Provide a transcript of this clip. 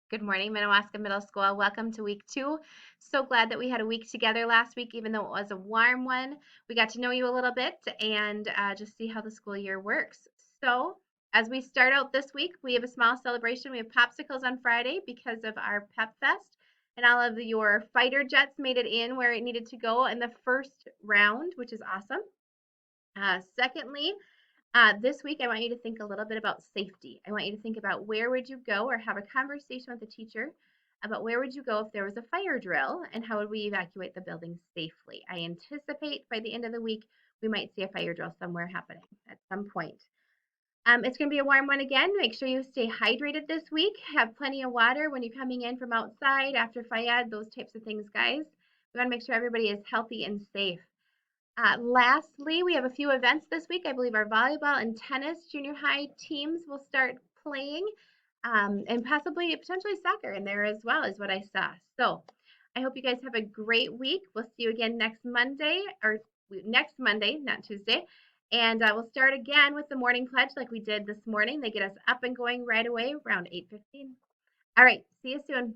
Good morning, Minnewaska Middle School. Welcome to week 2. So glad that we had a week together last week, even though it was a warm one. We got to know you a little bit and just see how the school year works. So, as we start out this week, we have a small celebration. We have popsicles on Friday because of our Pep Fest, and all of your fighter jets made it in where it needed to go in the first round, which is awesome. Secondly, this week, I want you to think a little bit about safety. I want you to think about where would you go or have a conversation with the teacher about where would you go if there was a fire drill and how would we evacuate the building safely. I anticipate by the end of the week, we might see a fire drill somewhere happening at some point. It's going to be a warm one again. Make sure you stay hydrated this week. Have plenty of water when you're coming in from outside after FIAD, those types of things, guys. We want to make sure everybody is healthy and safe. Lastly, we have a few events this week. I believe our volleyball and tennis junior high teams will start playing, and possibly potentially soccer in there as well, is what I saw. So I hope you guys have a great week. We'll see you again next Monday, or next Monday, not Tuesday. And we'll start again with the morning pledge like we did this morning. They get us up and going right away around 8:15. All right, see you soon.